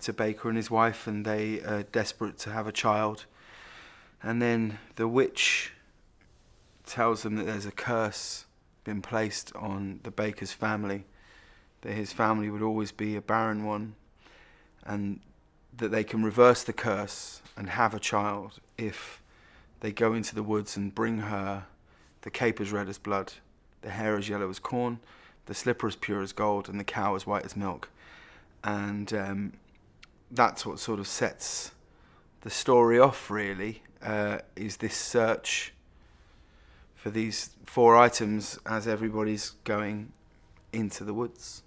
to Baker and his wife, and they are desperate to have a child. And then the witch tells them that there's a curse been placed on the Baker's family, that his family would always be a barren one, and that they can reverse the curse and have a child if they go into the woods and bring her the cape as red as blood, the hair as yellow as corn, the slipper as pure as gold, and the cow as white as milk. And that's what sort of sets the story off, really, is this search for these 4 items as everybody's going into the woods.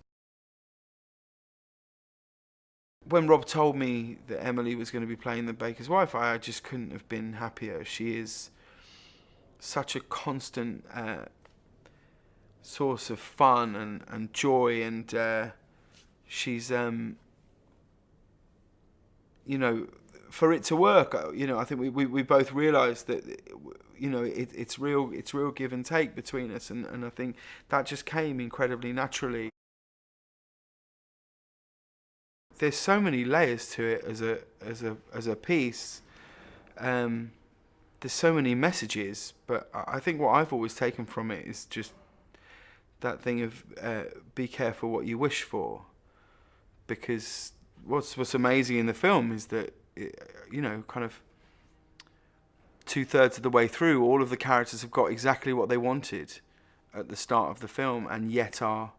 When Rob told me that Emily was going to be playing the baker's wife, I just couldn't have been happier. She is such a constant source of fun and joy, and she's, for it to work, I think we both realised that, it's real give and take between us, and I think that just came incredibly naturally. There's so many layers to it as a piece. There's so many messages, but I think what I've always taken from it is just that thing of be careful what you wish for, because what's amazing in the film is that kind of 2/3 of the way through, all of the characters have got exactly what they wanted at the start of the film, and yet are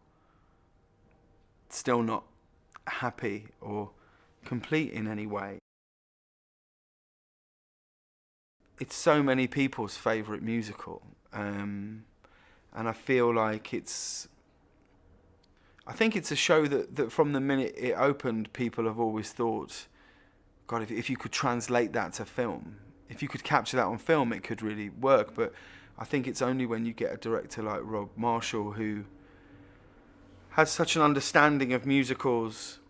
still not happy or complete in any way. It's so many people's favourite musical, and I feel like I think it's a show that from the minute it opened, people have always thought, God, if you could translate that to film, if you could capture that on film, it could really work. But I think it's only when you get a director like Rob Marshall, who has such an understanding of musicals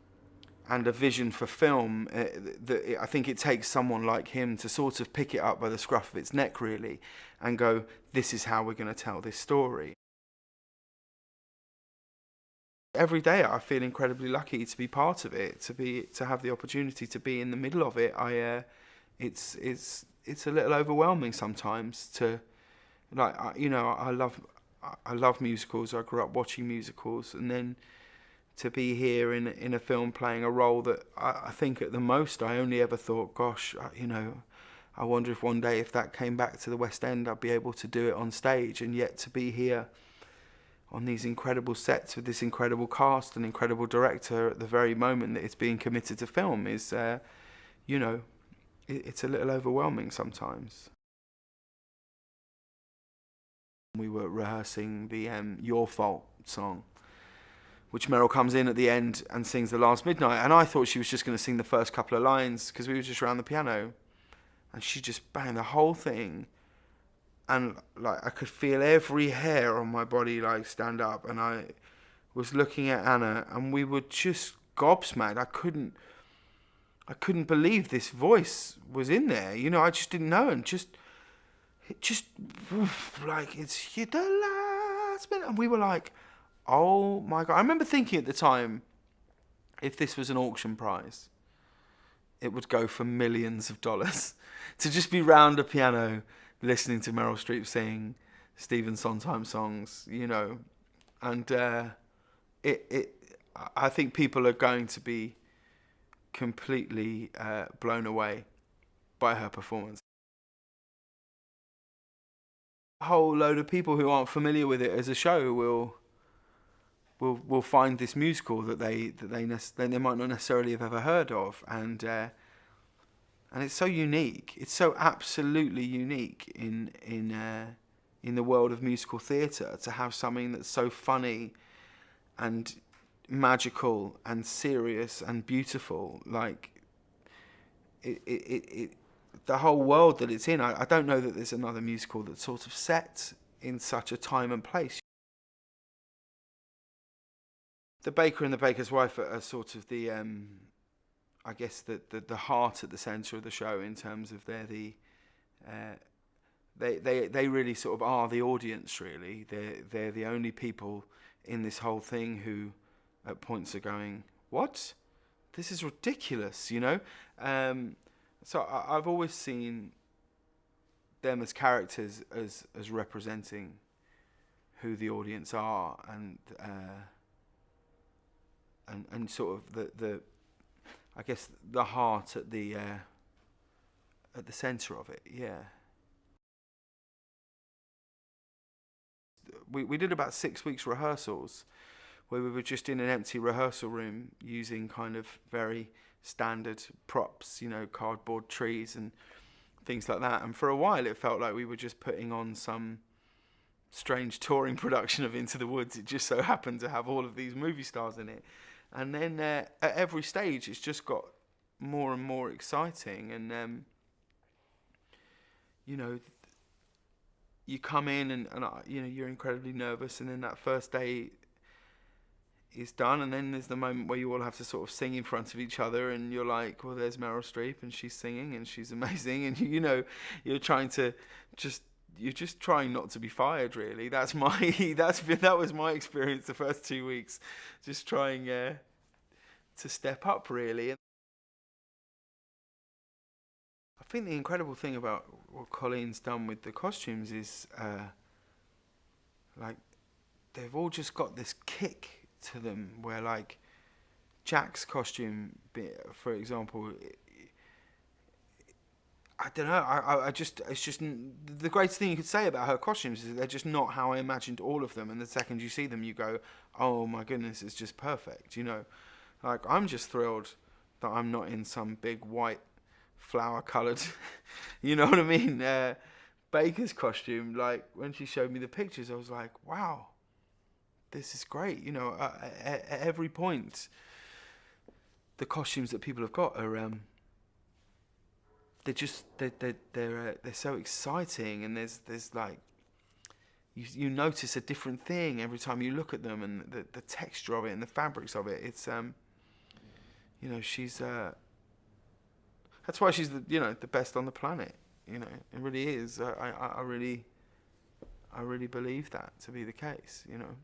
and a vision for film, I think it takes someone like him to sort of pick it up by the scruff of its neck, really, and go, this is how we're going to tell this story. Every day I feel incredibly lucky to be part of it, to have the opportunity to be in the middle of it. It's a little overwhelming sometimes to, I love musicals. I grew up watching musicals, and then to be here in a film playing a role that I think at the most I only ever thought, gosh, I wonder if one day, if that came back to the West End, I'd be able to do it on stage. And yet to be here on these incredible sets with this incredible cast and incredible director at the very moment that it's being committed to film is, it's a little overwhelming sometimes. We were rehearsing the Your Fault song, which Meryl comes in at the end and sings The Last Midnight, and I thought she was just going to sing the first couple of lines because we were just around the piano, and she just banged the whole thing, and like I could feel every hair on my body like stand up, and I was looking at Anna, and we were just gobsmacked. I couldn't believe this voice was in there. I just didn't know, and just like, it's the last minute, and we were like, oh my God. I remember thinking at the time, if this was an auction prize, it would go for millions of dollars to just be round a piano listening to Meryl Streep sing Stephen Sondheim songs, and I think people are going to be completely blown away by her performance. A whole load of people who aren't familiar with it as a show will find this musical that they might not necessarily have ever heard of, and it's so unique. It's so absolutely unique in the world of musical theatre to have something that's so funny and magical and serious and beautiful. Like the whole world that it's in. I don't know that there's another musical that's sort of set in such a time and place. The Baker and the Baker's Wife are sort of the, I guess the heart at the centre of the show, in terms of they really sort of are the audience. Really, they're the only people in this whole thing who, at points, are going, "What? this is ridiculous, you know. So I've always seen them as characters, as representing who the audience are, and sort of the I guess the heart at the centre of it. Yeah. We did about 6 weeks rehearsals, where we were just in an empty rehearsal room using kind of very standard props, you know, cardboard trees and things like that. And for a while it felt like we were just putting on some strange touring production of Into the Woods. It just so happened to have all of these movie stars in it. And then at every stage it's just got more and more exciting. And, you know, you come in and you know, you're incredibly nervous, and then that first day is done, and then there's the moment where you all have to sort of sing in front of each other, and you're like, well, there's Meryl Streep and she's singing and she's amazing, and you know, you're just trying not to be fired, really. That was my experience the first 2 weeks, just trying to step up, really. I think the incredible thing about what Colleen's done with the costumes is like they've all just got this kick to them, where like Jack's costume, for example, I don't know, I just, it's just the greatest thing you could say about her costumes is they're just not how I imagined all of them, and the second you see them you go, oh my goodness, it's just perfect, you know. Like, I'm just thrilled that I'm not in some big white flower coloured you know what I mean, Baker's costume. Like, when she showed me the pictures I was like, wow, this is great, you know. At every point the costumes that people have got are they're so exciting, and there's like you notice a different thing every time you look at them, and the texture of it and the fabrics of it. It's you know, she's that's why she's the best on the planet, you know. It really is. I really believe that to be the case, you know.